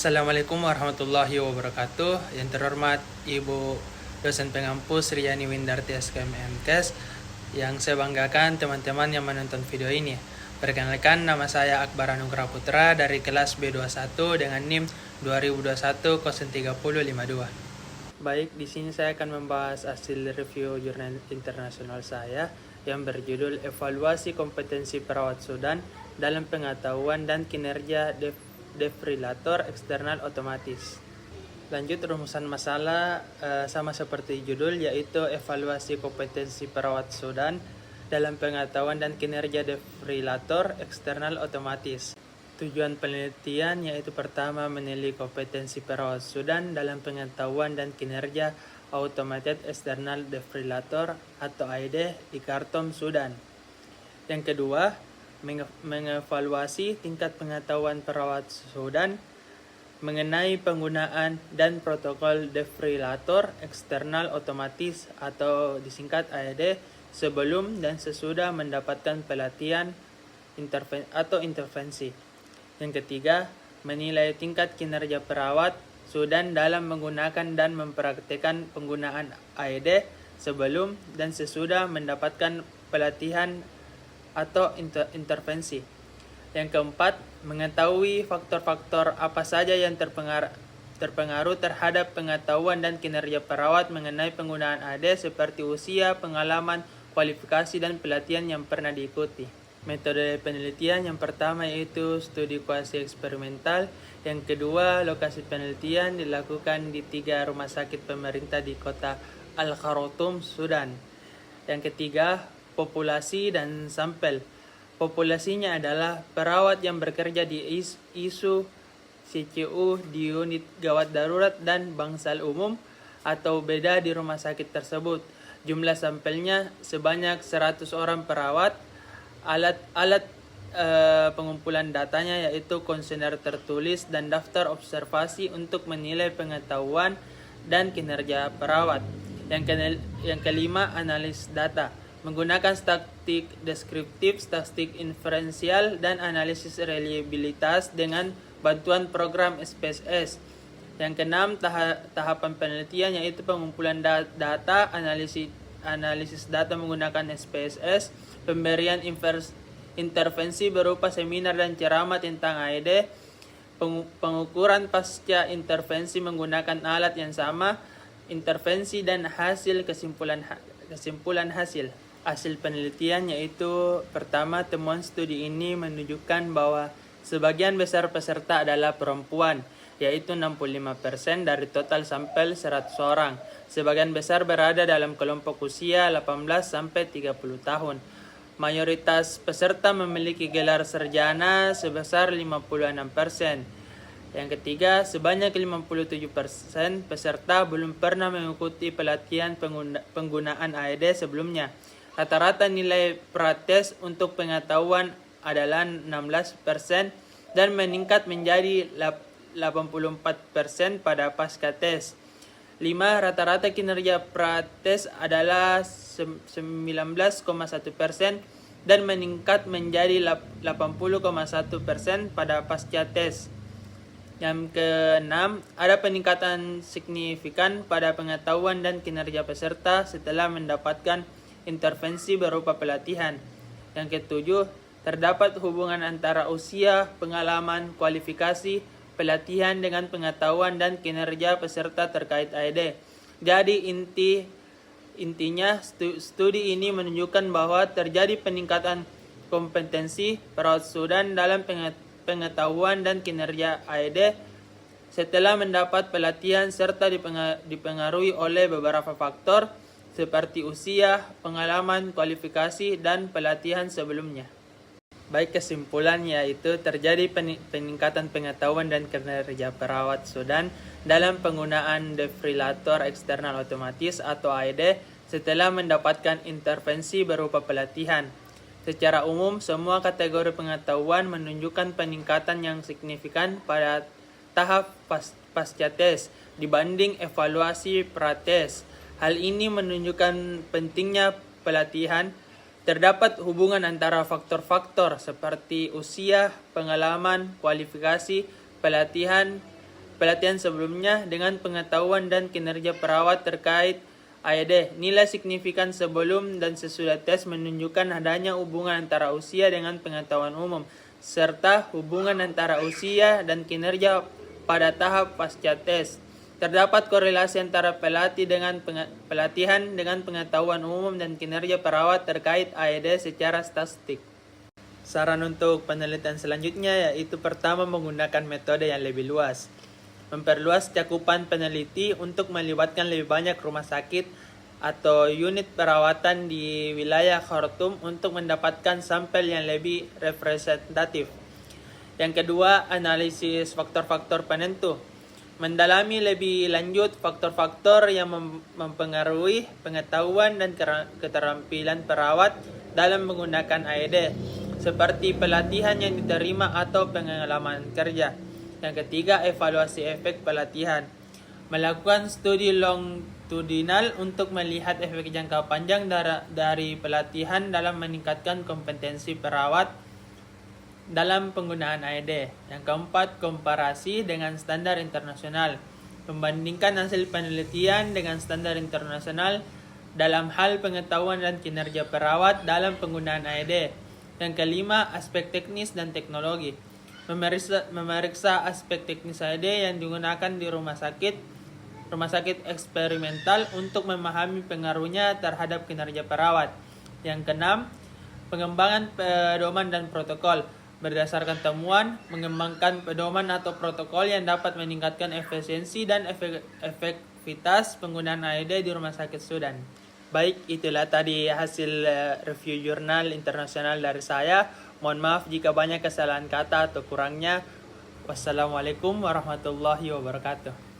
Assalamualaikum warahmatullahi wabarakatuh. Yang terhormat Ibu dosen pengampus Riani Windarti SKM MKes, yang saya banggakan teman-teman yang menonton video ini. Perkenalkan, nama saya Akbar Anugrah Putra dari kelas B21 dengan NIM 2021-03052. Baik, di sini saya akan membahas hasil review jurnal internasional saya yang berjudul Evaluasi Kompetensi Perawat Sudan dalam Pengetahuan dan Kinerja Defibrilator Eksternal Otomatis. Lanjut, rumusan masalah sama seperti judul, yaitu evaluasi kompetensi perawat Sudan dalam pengetahuan dan kinerja defibrilator eksternal otomatis. Tujuan penelitian yaitu pertama, menilai kompetensi perawat Sudan dalam pengetahuan dan kinerja Automated External Defibrillator atau AED di Khartoum, Sudan. Yang kedua, mengevaluasi tingkat pengetahuan perawat Sudan mengenai penggunaan dan protokol defibrilator eksternal otomatis atau disingkat AED sebelum dan sesudah mendapatkan pelatihan intervensi. Yang ketiga, menilai tingkat kinerja perawat Sudan dalam menggunakan dan mempraktikkan penggunaan AED sebelum dan sesudah mendapatkan pelatihan atau intervensi. Yang keempat, mengetahui faktor-faktor apa saja yang terpengaruh terhadap pengetahuan dan kinerja perawat mengenai penggunaan AED seperti usia, pengalaman, kualifikasi, dan pelatihan yang pernah diikuti. Metode penelitian yang pertama yaitu studi kuasi eksperimental. Yang kedua, lokasi penelitian dilakukan di 3 rumah sakit pemerintah di kota Al-Khartoum, Sudan. Yang ketiga, populasi dan sampel. Populasinya adalah perawat yang bekerja di ISU, CCU, di unit gawat darurat dan bangsal umum atau beda di rumah sakit tersebut. Jumlah sampelnya sebanyak 100 orang perawat. Alat pengumpulan datanya yaitu kuesioner tertulis dan daftar observasi untuk menilai pengetahuan dan kinerja perawat. Yang kelima, analisis data menggunakan statistik deskriptif, statistik inferensial, dan analisis reliabilitas dengan bantuan program SPSS. Yang keenam, tahapan penelitian yaitu pengumpulan data, analisis data menggunakan SPSS, pemberian intervensi berupa seminar dan ceramah tentang AED, pengukuran pasca intervensi menggunakan alat yang sama, intervensi dan kesimpulan hasil. Hasil penelitian yaitu pertama, temuan studi ini menunjukkan bahwa sebagian besar peserta adalah perempuan, yaitu 65% dari total sampel 100 orang. Sebagian besar berada dalam kelompok usia 18 sampai 30 tahun. Mayoritas peserta memiliki gelar sarjana sebesar 56%. Yang ketiga, sebanyak 57% peserta belum pernah mengikuti pelatihan penggunaan AED sebelumnya. Rata-rata nilai prates untuk pengetahuan adalah 16% dan meningkat menjadi 84% pada pasca tes. 5. Rata-rata kinerja prates adalah 19,1% dan meningkat menjadi 80,1% pada pasca tes. Yang keenam, ada peningkatan signifikan pada pengetahuan dan kinerja peserta setelah mendapatkan intervensi berupa pelatihan. Yang ketujuh, terdapat hubungan antara usia, pengalaman, kualifikasi, pelatihan dengan pengetahuan dan kinerja peserta terkait AED. Jadi intinya studi ini menunjukkan bahwa terjadi peningkatan kompetensi perawat Sudan dalam pengetahuan dan kinerja AED setelah mendapat pelatihan serta dipengaruhi oleh beberapa faktor seperti usia, pengalaman, kualifikasi, dan pelatihan sebelumnya. Baik, kesimpulan yaitu terjadi peningkatan pengetahuan dan kinerja perawat Sudan dalam penggunaan defibrilator eksternal otomatis atau AED setelah mendapatkan intervensi berupa pelatihan. Secara umum, semua kategori pengetahuan menunjukkan peningkatan yang signifikan pada tahap pasca tes dibanding evaluasi prates. Hal ini menunjukkan pentingnya pelatihan. Terdapat hubungan antara faktor-faktor seperti usia, pengalaman, kualifikasi, pelatihan, pelatihan sebelumnya dengan pengetahuan dan kinerja perawat terkait AED. Nilai signifikan sebelum dan sesudah tes menunjukkan adanya hubungan antara usia dengan pengetahuan umum, serta hubungan antara usia dan kinerja pada tahap pasca tes. Terdapat korelasi antara pelatihan dengan pengetahuan umum dan kinerja perawat terkait AED secara statistik. Saran untuk penelitian selanjutnya yaitu pertama menggunakan metode yang lebih luas. Memperluas cakupan peneliti untuk melibatkan lebih banyak rumah sakit atau unit perawatan di wilayah Khartoum untuk mendapatkan sampel yang lebih representatif. Yang kedua, analisis faktor-faktor penentu. Mendalami lebih lanjut faktor-faktor yang mempengaruhi pengetahuan dan keterampilan perawat dalam menggunakan AED, seperti pelatihan yang diterima atau pengalaman kerja. Yang ketiga, evaluasi efek pelatihan. Melakukan studi longitudinal untuk melihat efek jangka panjang dari pelatihan dalam meningkatkan kompetensi perawat dalam penggunaan AED. Yang keempat, komparasi dengan standar internasional. Membandingkan hasil penelitian dengan standar internasional dalam hal pengetahuan dan kinerja perawat dalam penggunaan AED. Yang kelima, aspek teknis dan teknologi. Memeriksa aspek teknis AED yang digunakan di rumah sakit eksperimental untuk memahami pengaruhnya terhadap kinerja perawat. Yang keenam, pengembangan pedoman dan protokol. Berdasarkan temuan, mengembangkan pedoman atau protokol yang dapat meningkatkan efisiensi dan efektivitas penggunaan AED di rumah sakit Sudan. Baik, itulah tadi hasil review jurnal internasional dari saya. Mohon maaf jika banyak kesalahan kata atau kurangnya. Wassalamualaikum warahmatullahi wabarakatuh.